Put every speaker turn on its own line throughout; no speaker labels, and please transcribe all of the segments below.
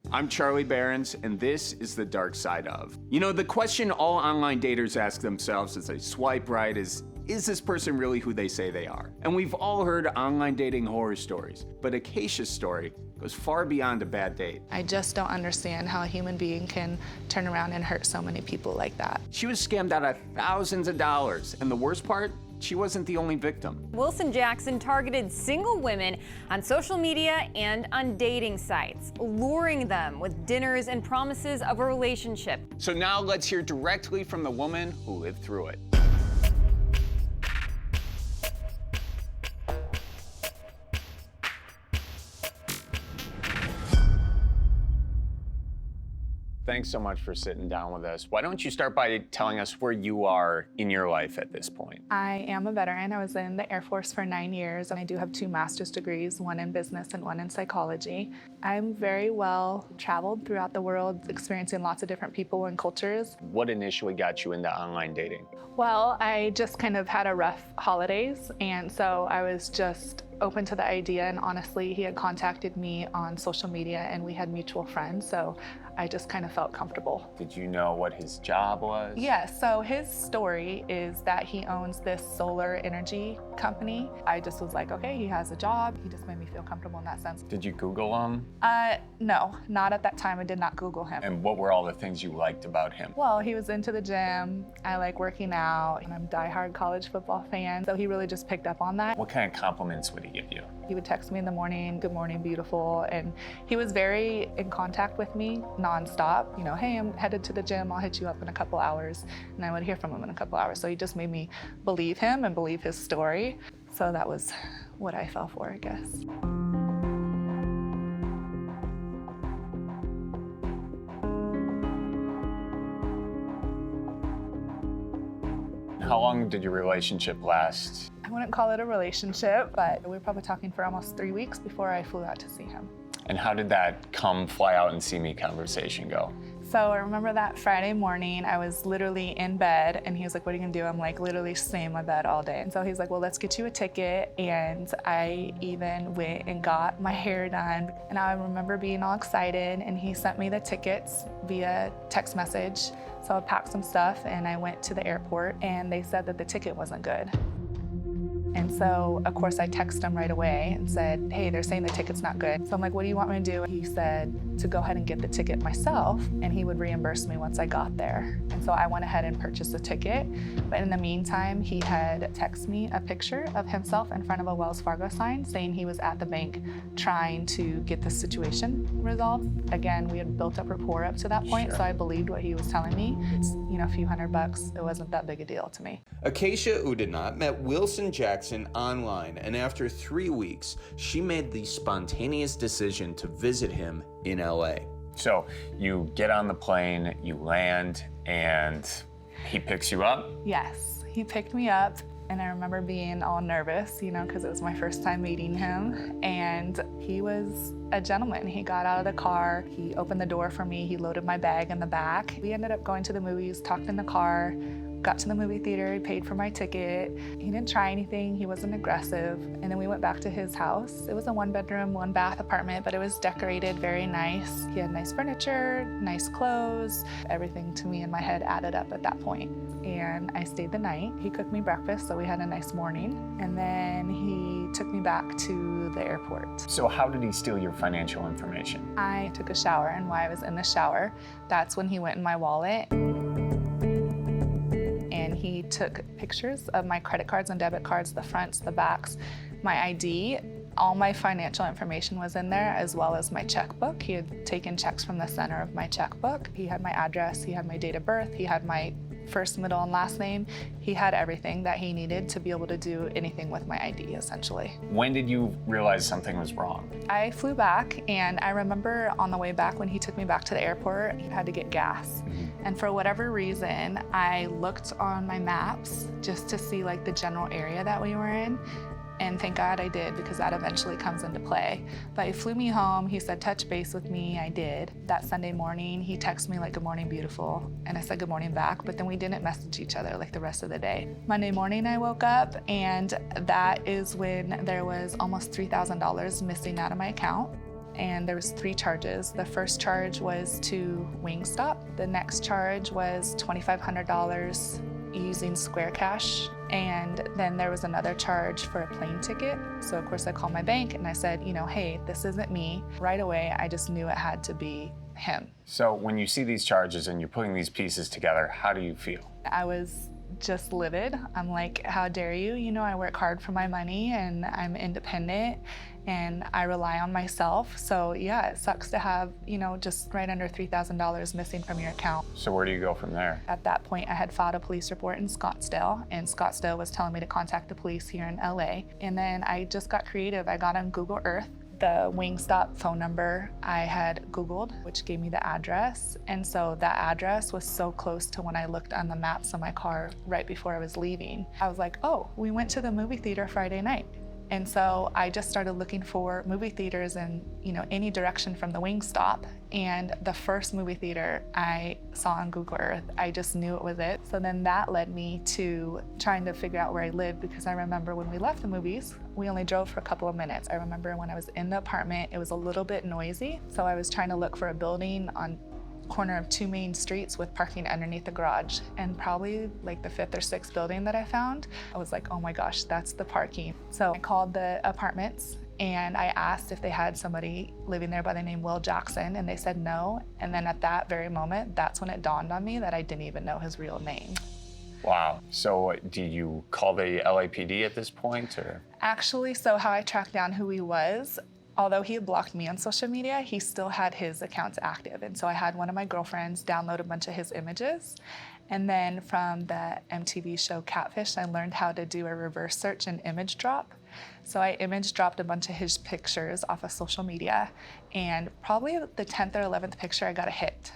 I'm Charlie Behrens, and this is The Dark Side Of. You know, the question all online daters ask themselves as they swipe right is this person really who they say they are? And we've all heard online dating horror stories, but Acacia's story goes far beyond a bad date.
I just don't understand how a human being can turn around and hurt so many people like that.
She was scammed out of thousands of dollars, and the worst part? She wasn't the only victim.
Wilson Jackson targeted single women on social media and on dating sites, luring them with dinners and promises of a relationship.
So now let's hear directly from the woman who lived through it. Thanks so much for sitting down with us. Why don't you start by telling us where you are in your life at this point?
I am a veteran. I was in the Air Force for 9 years, and I do have 2 master's degrees, one in business and one in psychology. I'm very well traveled throughout the world, experiencing lots of different people and cultures.
What initially got you into online dating?
Well, I just kind of had a rough holidays, and so I was just open to the idea, and honestly, he had contacted me on social media and we had mutual friends, so I just kind of felt comfortable.
Did you know what his job was?
Yes, so his story is that he owns this solar energy company. I just was like, okay, he has a job. He just made me feel comfortable in that sense.
Did you Google him?
No, not at that time. I did not Google him.
And what were all the things you liked about him?
Well, he was into the gym. I like working out, and I'm a diehard college football fan, so he really just picked up on that.
What kind of compliments would he give you?
He would text me in the morning, good morning, beautiful, and he was very in contact with me nonstop. You know, hey, I'm headed to the gym, I'll hit you up in a couple hours, and I would hear from him in a couple hours. So he just made me believe him and believe his story. So that was what I fell for, I guess.
How long did your relationship last?
I wouldn't call it a relationship, but we were probably talking for almost 3 weeks before I flew out to see him.
And how did that come fly out and see me conversation go?
So I remember that Friday morning, I was literally in bed and he was like, what are you gonna do? I'm like literally staying in my bed all day. And so he's like, well, let's get you a ticket. And I even went and got my hair done. And I remember being all excited and he sent me the tickets via text message. So I packed some stuff and I went to the airport and they said that the ticket wasn't good. And so, of course, I texted him right away and said, hey, they're saying the ticket's not good. So I'm like, what do you want me to do? He said to go ahead and get the ticket myself and he would reimburse me once I got there. And so I went ahead and purchased the ticket. But in the meantime, he had texted me a picture of himself in front of a Wells Fargo sign saying he was at the bank trying to get the situation resolved. Again, we had built up rapport up to that point, so I believed what he was telling me. It's, you know, a few $100. It wasn't that big a deal to me.
Acacia Udinat met Wilson Jackson online, and after 3 weeks, she made the spontaneous decision to visit him in LA.
So you get on the plane, you land, and he picks you up?
Yes, he picked me up. And I remember being all nervous, you know, because it was my first time meeting him. And he was a gentleman. He got out of the car, he opened the door for me, he loaded my bag in the back. We ended up going to the movies, talked in the car, got to the movie theater, he paid for my ticket. He didn't try anything, he wasn't aggressive. And then we went back to his house. It was a 1-bedroom, 1-bath apartment, but it was decorated very nice. He had nice furniture, nice clothes. Everything to me in my head added up at that point. And I stayed the night. He cooked me breakfast, so we had a nice morning. And then he took me back to the airport.
So how did he steal your financial information?
I took a shower, and while I was in the shower, that's when he went in my wallet. And he took pictures of my credit cards and debit cards, the fronts, the backs, my ID. All my financial information was in there, as well as my checkbook. He had taken checks from the center of my checkbook. He had my address, he had my date of birth, he had my first, middle, and last name. He had everything that he needed to be able to do anything with my ID, essentially.
When did you realize something was wrong?
I flew back, and I remember on the way back when he took me back to the airport, he had to get gas. And for whatever reason, I looked on my maps just to see like the general area that we were in. And thank God I did, because that eventually comes into play. But he flew me home, he said touch base with me, I did. That Sunday morning, he texted me like, good morning, beautiful. And I said good morning back, but then we didn't message each other like the rest of the day. Monday morning I woke up, and that is when there was almost $3,000 missing out of my account. and there was 3 charges. The first charge was to Wingstop. The next charge was $2,500 using Square Cash. And then there was another charge for a plane ticket. So of course I called my bank and I said, hey, this isn't me. Right away, I just knew it had to be him.
So when you see these charges and you're putting these pieces together, how do you feel?
I was just livid. I'm like, how dare you? I work hard for my money and I'm independent and I rely on myself. So yeah, it sucks to have, just right under $3,000 missing from your account.
So where do you go from there?
At that point, I had filed a police report in Scottsdale, and Scottsdale was telling me to contact the police here in LA. And then I just got creative. I got on Google Earth. The Wingstop phone number I had Googled, which gave me the address. And so that address was so close to when I looked on the maps of my car right before I was leaving. I was like, oh, we went to the movie theater Friday night. And so I just started looking for movie theaters in, any direction from the Wingstop. And the first movie theater I saw on Google Earth, I just knew it was it. So then that led me to trying to figure out where I lived, because I remember when we left the movies, we only drove for a couple of minutes. I remember when I was in the apartment, it was a little bit noisy. So I was trying to look for a building on corner of 2 main streets with parking underneath the garage, and probably like the 5th or 6th building that I found, I was like, oh my gosh, that's the parking. So I called the apartments and I asked if they had somebody living there by the name Will Jackson, and they said no. And then at that very moment, that's when it dawned on me that I didn't even know his real name.
Wow. So did you call the LAPD at this point, or?
Actually, so how I tracked down who he was, although he had blocked me on social media, he still had his accounts active. And so I had one of my girlfriends download a bunch of his images. And then from the MTV show Catfish, I learned how to do a reverse search and image drop. So I image dropped a bunch of his pictures off of social media. And probably the 10th or 11th picture, I got a hit.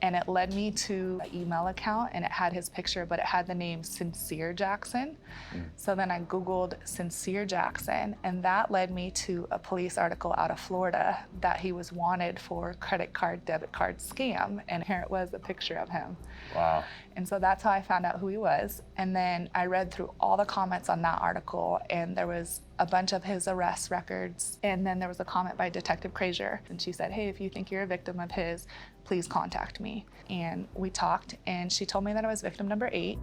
And it led me to an email account, and it had his picture, but it had the name Sincere Jackson. So then I Googled Sincere Jackson, and that led me to a police article out of Florida that he was wanted for credit card, debit card scam. And here it was, a picture of him.
Wow.
And so that's how I found out who he was. And then I read through all the comments on that article, and there was a bunch of his arrest records. And then there was a comment by Detective Crazier, and she said, hey, if you think you're a victim of his, please contact me. And we talked, and she told me that I was victim number 8.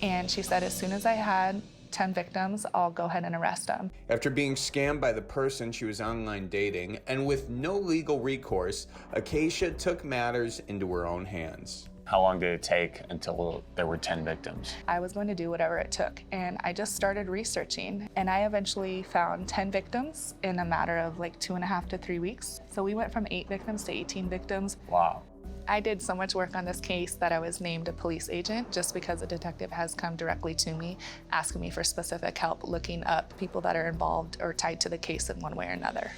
And she said, as soon as I had 10 victims, I'll go ahead and arrest them.
After being scammed by the person she was online dating, and with no legal recourse, Acacia took matters into her own hands.
How long did it take until there were 10 victims?
I was going to do whatever it took, and I just started researching, and I eventually found 10 victims in a matter of like 2.5 to 3 weeks. So we went from 8 victims to 18 victims.
Wow.
I did so much work on this case that I was named a police agent, just because a detective has come directly to me asking me for specific help looking up people that are involved or tied to the case in one way or another.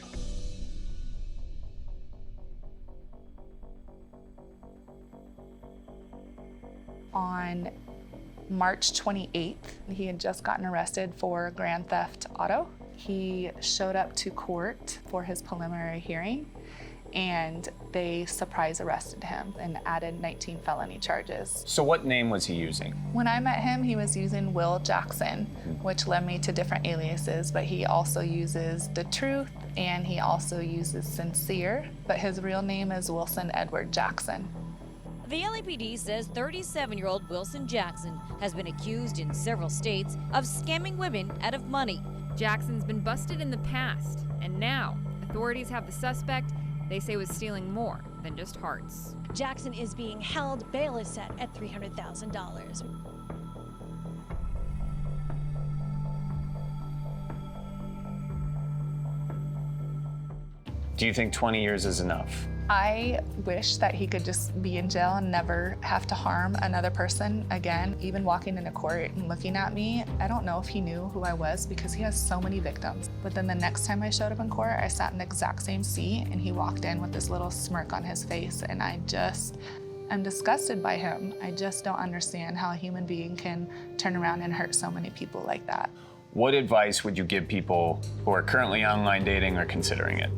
On March 28th, he had just gotten arrested for grand theft auto. He showed up to court for his preliminary hearing, and they surprise arrested him and added 19 felony charges.
So what name was he using?
When I met him, he was using Will Jackson, which led me to different aliases, but he also uses The Truth, and he also uses Sincere, but his real name is Wilson Edward Jackson.
The LAPD says 37-year-old Wilson Jackson has been accused in several states of scamming women out of money.
Jackson's been busted in the past, and now authorities have the suspect they say was stealing more than just hearts.
Jackson is being held. Bail is set at $300,000.
Do you think 20 years is enough?
I wish that he could just be in jail and never have to harm another person again. Even walking into court and looking at me, I don't know if he knew who I was because he has so many victims. But then the next time I showed up in court, I sat in the exact same seat and he walked in with this little smirk on his face, and I'm disgusted by him. I just don't understand how a human being can turn around and hurt so many people like that.
What advice would you give people who are currently online dating or considering it?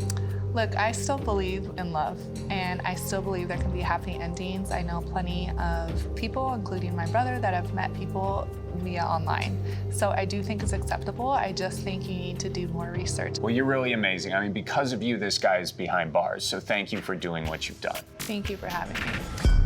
Look, I still believe in love, and I still believe there can be happy endings. I know plenty of people, including my brother, that have met people via online. So I do think it's acceptable. I just think you need to do more research.
Well, you're really amazing. I mean, because of you, this guy is behind bars. So thank you for doing what you've done.
Thank you for having me.